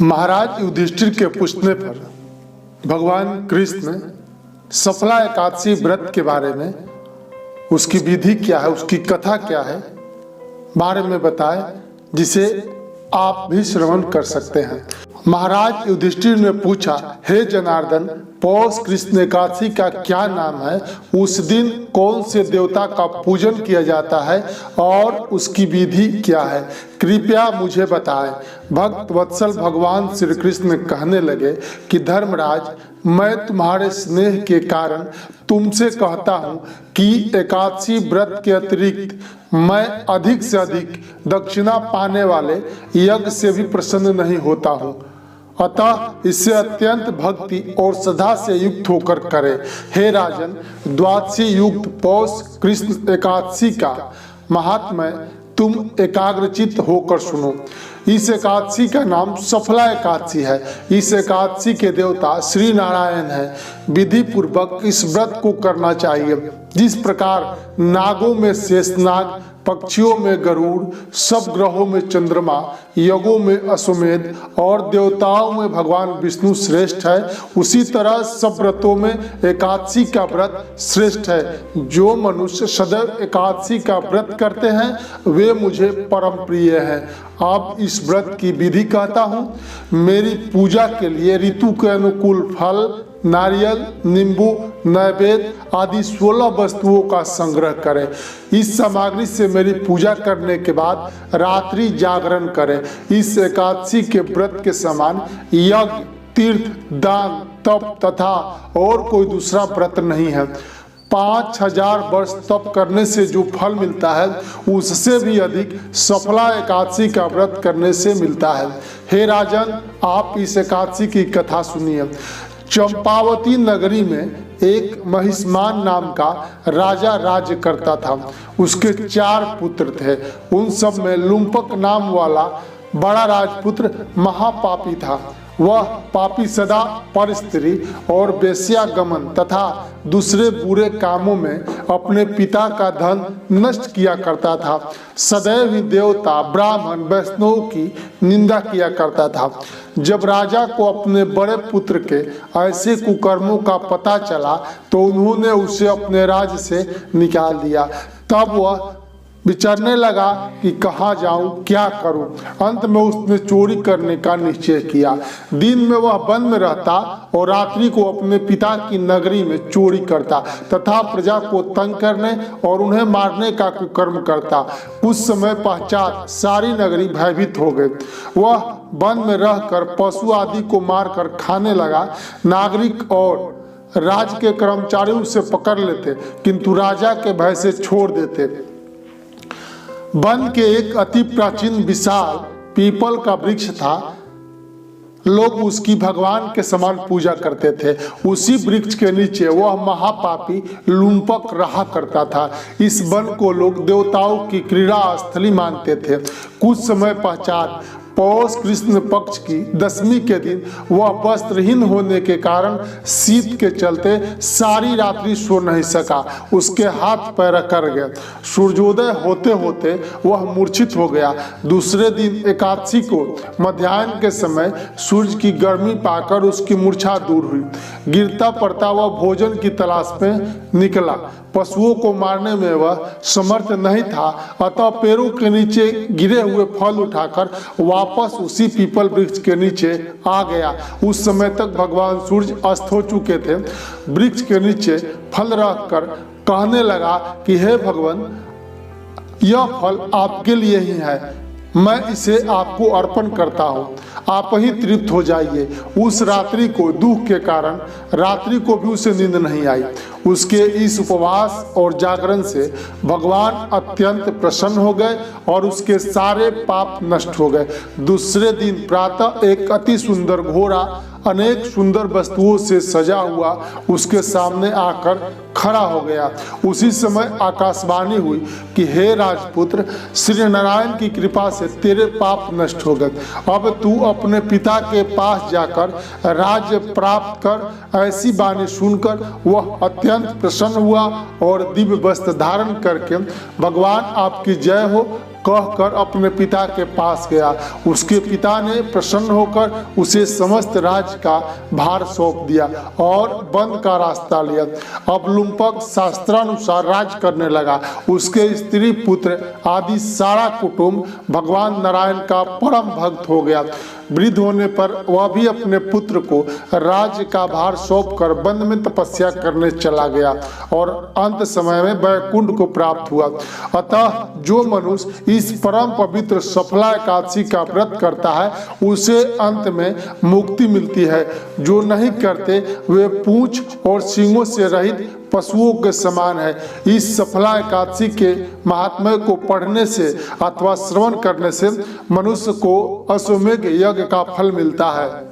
महाराज युधिष्ठिर के पूछने पर भगवान कृष्ण सफला एकादशी व्रत के बारे में, उसकी विधि क्या है, उसकी कथा क्या है, बारे में बताए, जिसे आप भी श्रवण कर सकते हैं। महाराज युधिष्ठिर ने पूछा, हे जनार्दन, पौष कृष्ण एकादशी का क्या नाम है? उस दिन कौन से देवता का पूजन किया जाता है और उसकी विधि क्या है? कृपया मुझे बताएं। भक्त वत्सल भगवान श्री कृष्ण कहने लगे कि धर्मराज, मैं तुम्हारे स्नेह के कारण तुमसे कहता हूँ कि एकादशी व्रत के अतिरिक्त मैं अधिक से अधिक दक्षिणा पाने वाले यज्ञ से भी प्रसन्न नहीं होता हूँ। अतः इससे अत्यंत भक्ति और श्रद्धा से युक्त होकर करे। हे राजन, द्वादशी युक्त पौष कृष्ण एकादशी का महात्म्य तुम एकाग्रचित्त होकर सुनो। इस एकादशी का नाम सफला एकादशी है। इस एकादशी के देवता श्री नारायण है। विधि पूर्वक इस व्रत को करना चाहिए। जिस प्रकार नागों में शेषनाग, पक्षियों में गरुड़, सब ग्रहों में चंद्रमा, यज्ञों में अश्वमेध और देवताओं में भगवान विष्णु श्रेष्ठ है, उसी तरह सब व्रतों में एकादशी का व्रत श्रेष्ठ है। जो मनुष्य सदैव एकादशी का व्रत करते हैं वे मुझे परम प्रिय हैं। अब इस व्रत की विधि कहता हूँ। मेरी पूजा के लिए ऋतु के अनुकूल फल, नारियल, नींबू, नैवेद्य आदि 16 वस्तुओं का संग्रह करें। इस सामग्री से मेरी पूजा करने के बाद रात्रि जागरण करें। इस एकादशी के व्रत के समान यज्ञ, तीर्थ, दान, तप तथा और कोई दूसरा व्रत नहीं है। 5000 वर्ष तप करने से जो फल मिलता है उससे भी अधिक सफला एकादशी का व्रत करने से मिलता है। हे राजन, आप इस एकादशी की कथा सुनिए। चंपावती नगरी में एक महिष्मान नाम का राजा राज्य करता था। उसके 4 पुत्र थे। उन सब में लुम्पक नाम वाला बड़ा राजपुत्र महापापी था। वह पापी सदा परस्त्री और वेश्यागमन तथा दूसरे बुरे कामों में अपने पिता का धन नष्ट किया करता था। सदैव ही देवता, ब्राह्मण, वैष्णव की निंदा किया करता था। जब राजा को अपने बड़े पुत्र के ऐसे कुकर्मों का पता चला तो उन्होंने उसे अपने राज्य से निकाल दिया। तब वह विचारने लगा कि कहाँ जाऊं, क्या करूं। अंत में उसने चोरी करने का निश्चय किया। दिन में वह वन में रहता और रात्रि को अपने पिता की नगरी में चोरी करता तथा प्रजा को तंग करने और उन्हें मारने का कुकर्म करता। कुछ समय पश्चात सारी नगरी भयभीत हो गई। वह वन में रहकर पशु आदि को मारकर खाने लगा। नागरिक और राज्य के कर्मचारी उसे पकड़ लेते किंतु राजा के भय से छोड़ देते। वन के एक अति प्राचीन विशाल पीपल का वृक्ष था। लोग उसकी भगवान के समान पूजा करते थे। उसी वृक्ष के नीचे वह महापापी लुम्पक रहा करता था। इस वन को लोग देवताओं की क्रीड़ा स्थली मानते थे। कुछ समय पश्चात पौष कृष्ण पक्ष की 10वीं के दिन वह वस्त्रहीन होने के कारण शीत के चलते सारी रात्रि सो नहीं सका। उसके हाथ पैर अकड़ गए। सूर्योदय होते होते वह मूर्छित हो गया। दूसरे दिन एकादशी को मध्याह्न के समय सूर्य की गर्मी पाकर उसकी मूर्छा दूर हुई। गिरता पड़ता वह भोजन की तलाश में निकला। पशुओं को मारने में वह समर्थ नहीं था, अतः पैरों के नीचे गिरे हुए फल उठाकर वापस उसी पीपल वृक्ष के नीचे आ गया। उस समय तक भगवान सूर्य अस्त हो चुके थे। वृक्ष के नीचे फल रखकर कहने लगा कि हे भगवान, यह फल आपके लिए ही है। मैं इसे आपको अर्पण करता हूँ। आप ही तृप्त हो जाइए। उस रात्रि को दुख के कारण रात्रि को भी उसे नींद नहीं आई। उसके इस उपवास और जागरण से भगवान अत्यंत प्रसन्न हो गए और उसके सारे पाप नष्ट हो गए। दूसरे दिन प्रातः एक अति सुंदर घोड़ा अनेक सुंदर वस्तुओं से सजा हुआ उसके सामने आकर खड़ा हो गया। उसी समय आकाशवाणी हुई कि हे राजपुत्र, श्री नारायण की कृपा से तेरे पाप नष्ट हो गए। अब तू अपने पिता के पास जाकर राज्य प्राप्त कर। ऐसी वाणी सुनकर वह अत्यंत प्रसन्न हुआ और दिव्य वस्त्र धारण करके भगवान आपकी जय हो कहकर अपने पिता के पास गया। उसके पिता ने प्रसन्न होकर उसे समस्त राज्य का भार सौंप दिया और वन का रास्ता लिया। अब लुम्पक शास्त्रानुसार राज करने लगा। उसके स्त्री पुत्र आदि सारा कुटुंब भगवान नारायण का परम भक्त हो गया। वृद्ध होने पर वह भी अपने पुत्र को राज्य का भार सौंप कर वन में तपस्या करने चला गया और अंत समय में वैकुंठ को प्राप्त हुआ। अतः जो मनुष्य इस परम पवित्र सफला एकादशी का व्रत करता है उसे अंत में मुक्ति मिलती है। जो नहीं करते वे पूंछ और सींगों से रहित पशुओं के समान है। इस सफला एकादशी के महात्म्य को पढ़ने से अथवा श्रवण करने से मनुष्य को अश्वमेध यज्ञ का फल मिलता है।